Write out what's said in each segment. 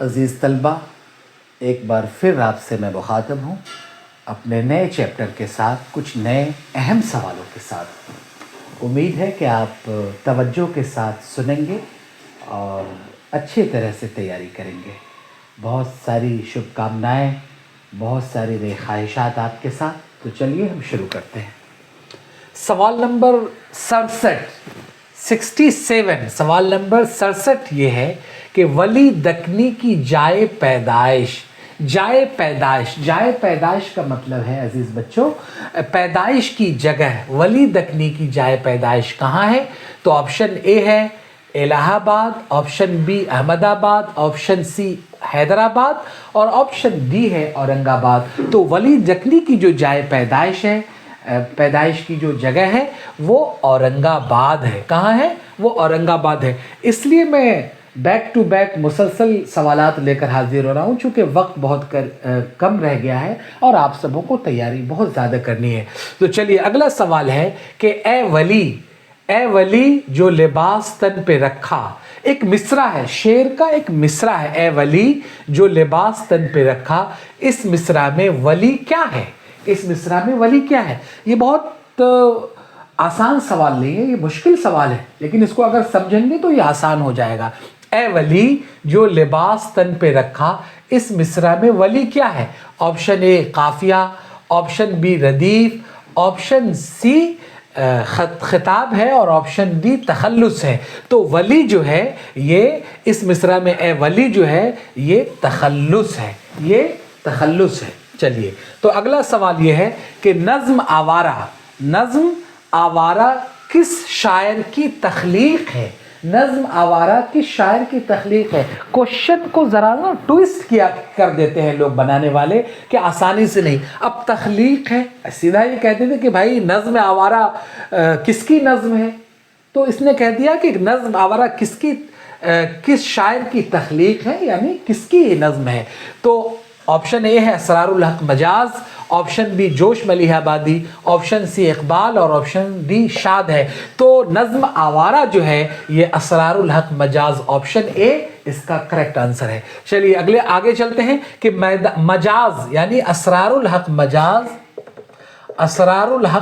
अज़ीज़ तलबा, एक बार फिर आपसे मैं मुखातब हूँ अपने नए चैप्टर के साथ, कुछ नए अहम सवालों के साथ। उम्मीद है कि आप तवज्जो के साथ सुनेंगे और अच्छी तरह से तैयारी करेंगे। बहुत सारी शुभकामनाएं, बहुत सारी नेक ख्वाहिशात आपके साथ। तो चलिए हम शुरू करते हैं। सवाल नंबर 67 सवाल नंबर 67 ये है कि वली दकनी की जाए पैदाइश का मतलब है अजीज़ बच्चों, पैदाइश की जगह। वली दकनी की जाए पैदाइश कहाँ है? तो ऑप्शन ए है Allahabad, option B Ahmedabad, option C Hyderabad और ऑप्शन डी है औरंगाबाद। तो वली दकनी की जो जाए पैदाइश है, पैदाइश की जो जगह है वो औरंगाबाद है। कहाँ है? वो औरंगाबाद है। इसलिए मैं बैक टू बैक मुसलसल सवालात लेकर हाजिर हो रहा हूँ, चूँकि वक्त बहुत कम रह गया है और आप सबों को तैयारी बहुत ज़्यादा करनी है। तो चलिए अगला सवाल है कि ए वली जो लिबास तन पे रखा। एक मिसरा है, शेर का एक मिसरा है, ए वली जो लिबास तन पे रखा। इस मिसरा में वली क्या है? इस मिसरा में वली क्या है? ये बहुत आसान सवाल नहीं है, ये मुश्किल सवाल है, लेकिन इसको अगर समझेंगे तो ये आसान हो जाएगा। ए वली जो लिबास तन पे रखा, इस मिसरा में वली क्या है? ऑप्शन ए काफिया, ऑप्शन बी रदीफ, ऑप्शन सी खिताब है और ऑप्शन डी तखल्लुस है। तो वली जो है ये इस मिसरा में ए वली जो है ये तखल्लुस है, ये तखल्लुस है। चलिए तो अगला सवाल ये है कि नज़्म आवारा किस शायर की तख्लीक है? नज़्म आवारा किस शायर की तख्लीक है? क्वेश्चन को ज़रा ना ट्विस्ट किया कर देते हैं लोग बनाने वाले कि आसानी से नहीं। अब तख्लीक है, सीधा ये कहते थे कि भाई नज़्म आवारा किसकी नज़्म है, तो इसने कह दिया कि नज़्म आवारा किस शायर की तख्लीक है, यानी किसकी ये नज़्म है। तो ऑप्शन ए है असरारुल हक मजाज, ऑप्शन बी जोश मलिहाबादी, ऑप्शन सी इकबाल और ऑप्शन डी शाद है। तो नज़्म आवारा जो है ये असरारुल हक मजाज, ऑप्शन ए इसका करेक्ट आंसर है। चलिए आगे चलते हैं कि मजाज यानी असरारुल हक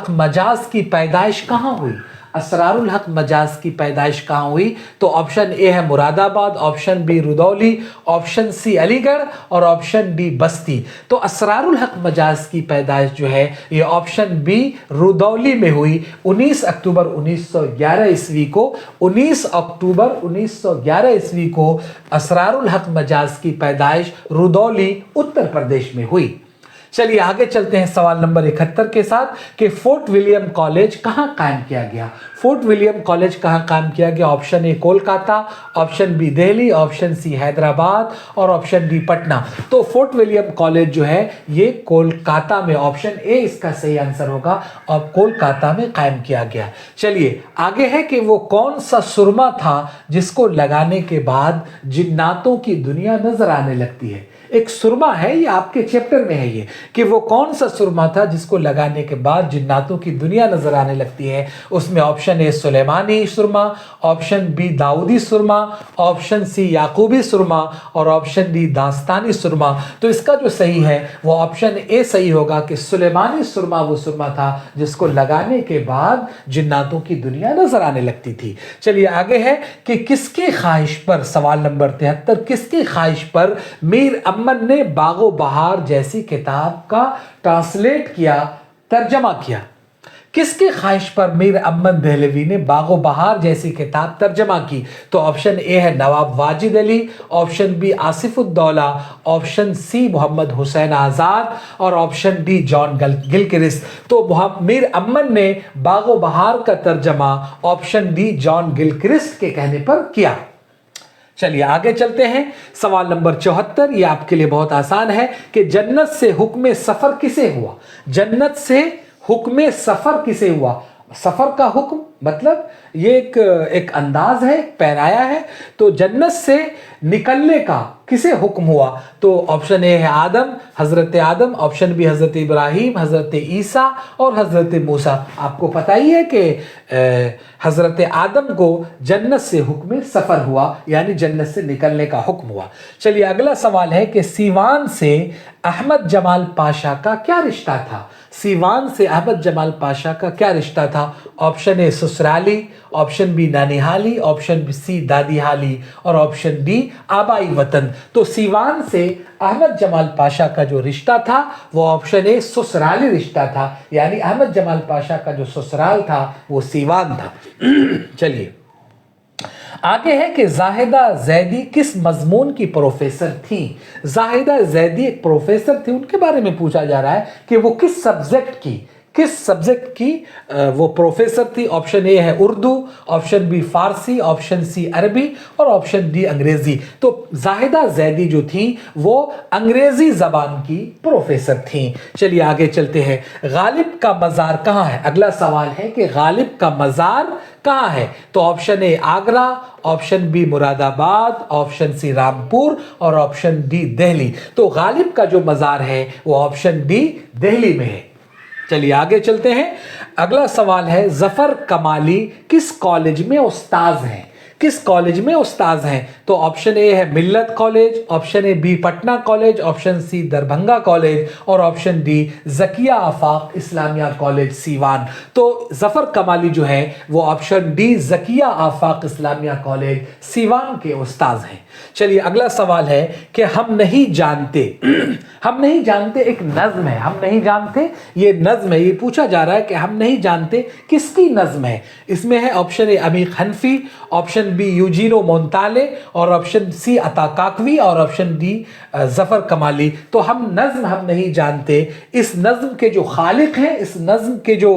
मजाज की पैदाइश कहाँ हुई? असरारुल हक मजाज की पैदाइश कहाँ हुई? तो ऑप्शन ए है Moradabad, option B Rudauli, option C Aligarh और ऑप्शन डी बस्ती। तो असरारुल हक मजाज की पैदाइश जो है ये ऑप्शन बी रुदौली में हुई 19 अक्टूबर 1911 ईस्वी को। 19 अक्टूबर 1911 ईस्वी को असरारुल हक मजाज की पैदाइश रुदौली उत्तर प्रदेश में हुई। चलिए आगे चलते हैं सवाल नंबर 71 के साथ कि फोर्ट विलियम कॉलेज कहाँ कायम किया गया? फोर्ट विलियम कॉलेज कहाँ कायम किया गया? Option A Kolkata, option B Delhi, option C Hyderabad और ऑप्शन डी पटना। तो फोर्ट विलियम कॉलेज जो है ये कोलकाता में, ऑप्शन ए इसका सही आंसर होगा और कोलकाता में कायम किया गया। चलिए आगे है कि वो कौन सा सुरमा था जिसको लगाने के बाद जिन्नातों की दुनिया नजर आने लगती है? एक सुरमा है, ये आपके चैप्टर में है ये, कि वो कौन सा सुरमा था जिसको लगाने के बाद जिन्नातों की दुनिया नजर आने लगती है। उसमें ऑप्शन ए सुलेमानी सुरमा, ऑप्शन बी दाऊदी सुरमा, ऑप्शन सी याकूबी सुरमा और ऑप्शन डी दास्तानी सुरमा। तो इसका जो सही है वो ऑप्शन ए सही होगा कि सुलेमानी सुरमा वो सुरमा था जिसको लगाने के बाद जिन्नातों की दुनिया नजर आने लगती थी। चलिए आगे है कि किसकी ख्वाहिश पर, सवाल नंबर 73, किसकी ख्वाहिश पर मीर अम्मन ने बागो बहार जैसी किताब का ट्रांसलेट किया, तर्जमा किया? किसकी ख्वाहिश पर मीर अम्मन दहलवी ने बागो बहार जैसी किताब तर्जमा की? तो ऑप्शन ए है Nawab Wajid Ali, option B Asifuddaula, option C Mohammad Hussain Azad और ऑप्शन डी जॉन गिलक्रिस्ट। तो मीर अम्मन ने बागो बहार का तर्जमा ऑप्शन डी जॉन गिलक्रिस्ट के कहने पर किया। चलिए आगे चलते हैं सवाल नंबर 74, ये आपके लिए बहुत आसान है कि जन्नत से हुक्म सफर किसे हुआ? जन्नत से हुक्म सफर किसे हुआ? सफर का हुक्म मतलब ये एक अंदाज है, एक पैराया है। तो जन्नत से निकलने का किसे हुक्म हुआ? तो ऑप्शन ए है आदम, हज़रत आदम, ऑप्शन बी हज़रत इब्राहीम, हज़रत ईसा और हज़रत मूसा। आपको पता ही है कि हज़रत आदम को जन्नत से हुक्म सफ़र हुआ, यानी जन्नत से निकलने का हुक्म हुआ। चलिए अगला सवाल है कि सीवान से अहमद जमाल पाशा का क्या रिश्ता था? सीवान से अहमद जमाल पाशा का क्या रिश्ता था? ऑप्शन ए ससुराली, ऑप्शन बी नानिहाली, ऑप्शन सी दादी हाली और ऑप्शन डी आबाई वतन। तो सीवान से अहमद जमाल पाशा का जो रिश्ता था वो ऑप्शन ए ससुराली रिश्ता था, यानी अहमद जमाल पाशा का जो ससुराल था वो सीवान था। चलिए आगे है कि जाहिदा जैदी किस मजमून की प्रोफेसर थी? जाहिदा जैदी एक प्रोफेसर थी, उनके बारे में पूछा जा रहा है कि वो किस सब्जेक्ट की वो प्रोफेसर थी। ऑप्शन ए है उर्दू, ऑप्शन बी फारसी, ऑप्शन सी अरबी और ऑप्शन डी अंग्रेजी। तो जाहिदा जैदी जो थी वो अंग्रेजी ज़बान की प्रोफेसर थी। चलिए आगे चलते हैं। गालिब का मज़ार कहाँ है? अगला सवाल है कि गालिब का मज़ार कहाँ है? तो option A Agra, option B Moradabad, option C Rampur और ऑप्शन डी दिल्ली। तो गालिब का जो मज़ार है वो ऑप्शन डी दिल्ली में है। चलिए आगे चलते हैं। अगला सवाल है ज़फ़र कमाली किस कॉलेज में उस्ताद हैं? किस कॉलेज में उस्ताद हैं? तो ऑप्शन ए है Millat college, option A B Patna college, option C Darbhanga college और option D Zakia Afaq Islamia college Siwan. तो ज़फ़र कमाली जो है वो option D Zakia Afaq Islamia college Siwan के उस्ताद हैं। चलिए अगला सवाल है कि हम नहीं जानते हम नहीं जानते एक नज़्म है, हम नहीं जानते ये नज़्म है। ये पूछा जा रहा है कि हम नहीं जानते किसकी नज़्म है। इसमें है ऑप्शन ए अमीर हनफी, ऑप्शन बी यूजीनो मोंताले और ऑप्शन सी अता काकवी और ऑप्शन डी ज़फ़र कमाली। तो हम नहीं जानते, इस नज़्म के जो खालिक हैं, इस नज़्म के जो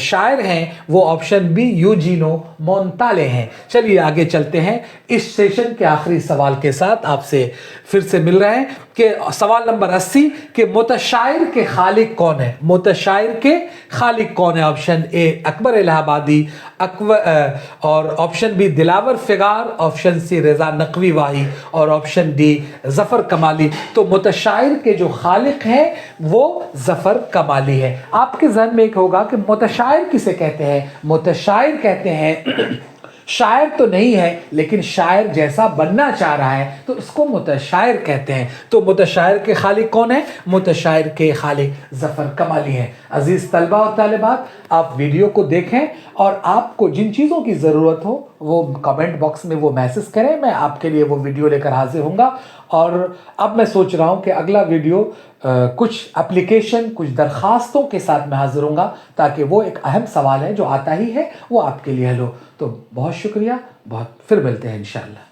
शायर हैं वो ऑप्शन बी यूजीनो मोंताले हैं। चलिए आगे चलते हैं। इस सेशन के आखिरी सवाल के साथ आपसे फिर से मिल रहे हैं कि सवाल नंबर 80 कि मुतशायर के खालिक कौन है? मुतशायर के खालिक कौन है? ऑप्शन ए अकबर इलाहाबादी और option B Dilawar Figar, option C Raza Naqvi Wahi और ऑप्शन डी ज़फ़र कमाली। तो मुतशायर के जो खालिक हैं वो ज़फ़र कमाली है। आपके ज़हन में एक होगा कि मुतशायर किसे कहते हैं? मुतशायर कहते हैं शायर तो नहीं है लेकिन शायर जैसा बनना चाह रहा है, तो इसको मुतशायर कहते हैं। तो मुतशायर के खालिक कौन है? मुतशायर के खालिक ज़फ़र कमाली हैं। अज़ीज़ तलबा और तालिबात, आप वीडियो को देखें और आपको जिन चीज़ों की ज़रूरत हो वो कमेंट बॉक्स में वो मैसेज करें, मैं आपके लिए वो वीडियो लेकर हाजिर होऊंगा। और अब मैं सोच रहा हूँ कि अगला वीडियो कुछ एप्लीकेशन, कुछ दरख्वास्तों के साथ मैं हाजिर होऊंगा ताकि वो एक अहम सवाल है जो आता ही है वो आपके लिए हल हो। तो बहुत शुक्रिया, फिर मिलते हैं इंशाअल्लाह।